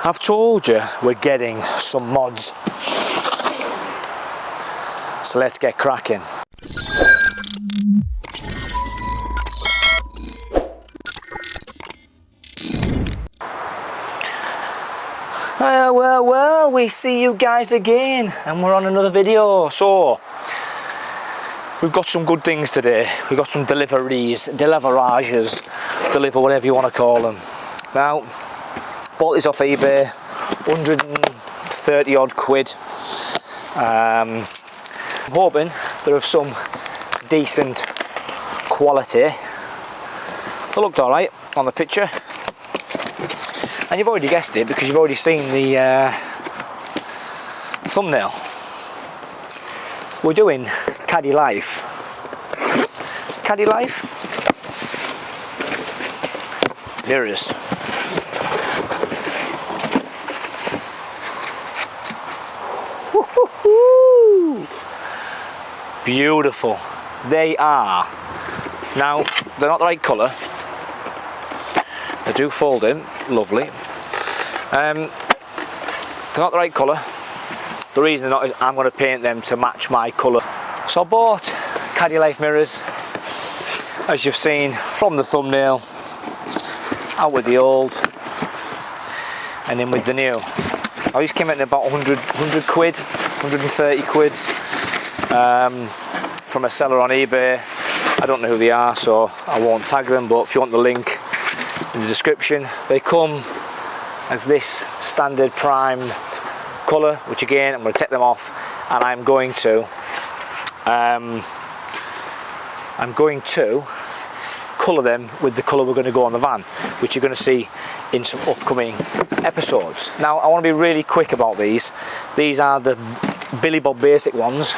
I've told you we're getting some mods. So let's get cracking. Well, we see you guys again, and we're on another video. So we've got some good things today. We've got some deliveries, deliverages, deliver whatever you want to call them. Now, bought this off eBay, 130 odd quid. I'm hoping they're of some decent quality. They looked alright on the picture. And you've already guessed it because you've already seen the thumbnail. We're doing Caddy Life. Caddy Life? Mirrors. Woo-hoo-hoo. Beautiful. They are. Now, they're not the right colour. They do fold in, lovely. They're not the right colour. The reason they're not is I'm going to paint them to match my colour. So I bought Caddy Life mirrors, as you've seen from the thumbnail, out with the old and in with the new. Now these came in about 100 quid, 130 quid from a seller on eBay. I don't know who they are, so I won't tag them, but if you want the link in the description. They come as this standard primed colour, which again I'm going to take them off, and I'm going to colour them with the colour we're going to go on the van, which you're going to see in some upcoming episodes. Now I want to be really quick about these. These are the Billy Bob basic ones.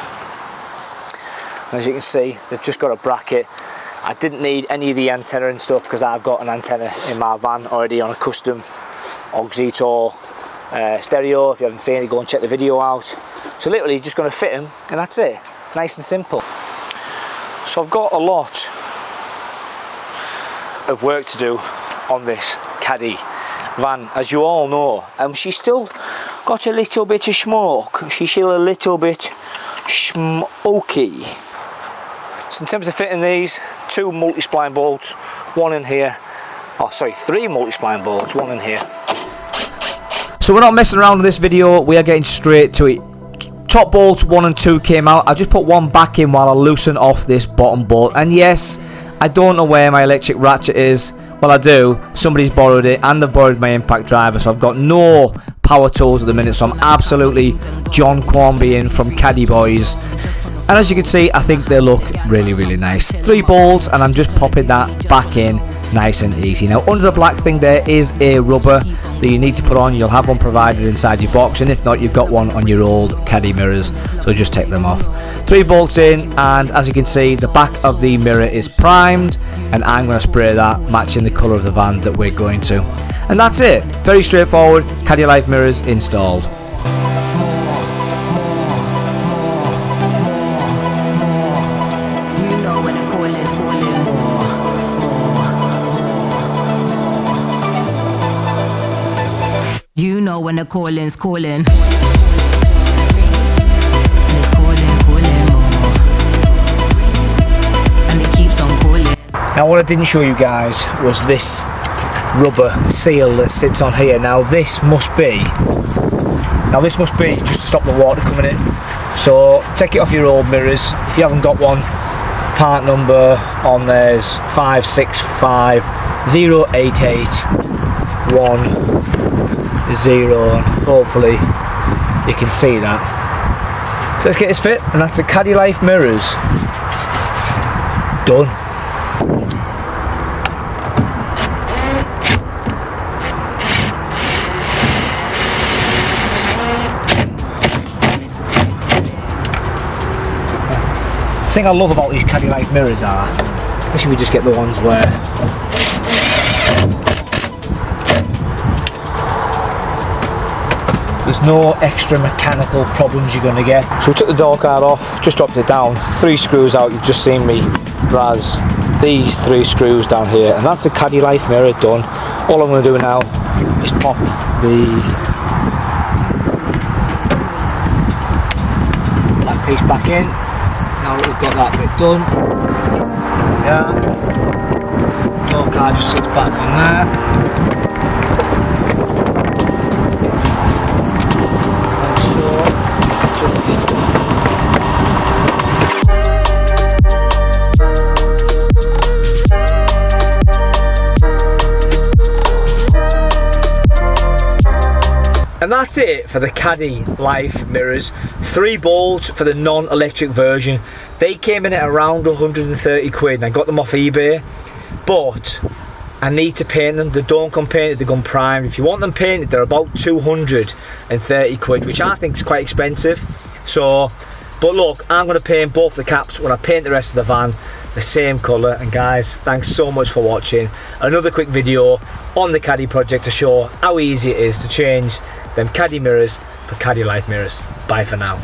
As you can see, they've just got a bracket. I didn't need any of the antenna and stuff because I've got an antenna in my van already on a custom Oxito stereo. If you haven't seen it, go and check the video out. So literally just going to fit them and that's it. Nice and simple. So I've got a lot of work to do on this Caddy van, as you all know. She's still got a little bit of smoke. She's still a little bit smoky. So in terms of fitting these, 2 multi-spline bolts, one in here. Oh, sorry, 3 multi-spline bolts, one in here. So we're not messing around with this video, we are getting straight to it. Top bolts 1 and 2 came out. I just put one back in while I loosen off this bottom bolt. And yes, I don't know where my electric ratchet is. Well, I do. Somebody's borrowed it, and they've borrowed my impact driver, so I've got no power tools at the minute. So I'm absolutely John Quarmby from Caddy Boys. And as you can see, I think they look really, really nice. 3 bolts, and I'm just popping that back in nice and easy. Now, under the black thing there is a rubber that you need to put on. You'll have one provided inside your box, and if not, you've got one on your old Caddy mirrors, so just take them off. 3 bolts in, and as you can see, the back of the mirror is primed, and I'm going to spray that, matching the colour of the van that we're going to. And that's it. Very straightforward. Caddy Life mirrors installed. You know when the calling's calling. Now what I didn't show you guys was this rubber seal that sits on here. Now this must be just to stop the water coming in. So take it off your old mirrors. If you haven't got one, part number on there's 56508810. Hopefully you can see that. So let's get this fit, and that's the Caddy Life mirrors done. The thing I love about these Caddy Life mirrors are, especially if we just get the ones where there's no extra mechanical problems you're going to get. So we took the door card off, just dropped it down, 3 screws out. You've just seen me raz these 3 screws down here, and that's the Caddy Life mirror done. All I'm going to do now Just pop the black piece back in. Now that we've got that bit done, yeah, door card just sits back on there. Like so. And that's it for the Caddy Life mirrors. 3 bolts for the non-electric version. They came in at around 130 quid and I got them off eBay. But I need to paint them. They don't come painted, they come primed. If you want them painted, they're about 230 quid, which I think is quite expensive. So, but look, I'm going to paint both the caps when I paint the rest of the van the same colour. And guys, thanks so much for watching. Another quick video on the Caddy project to show how easy it is to change them Caddy mirrors for Caddy Life mirrors. Bye for now.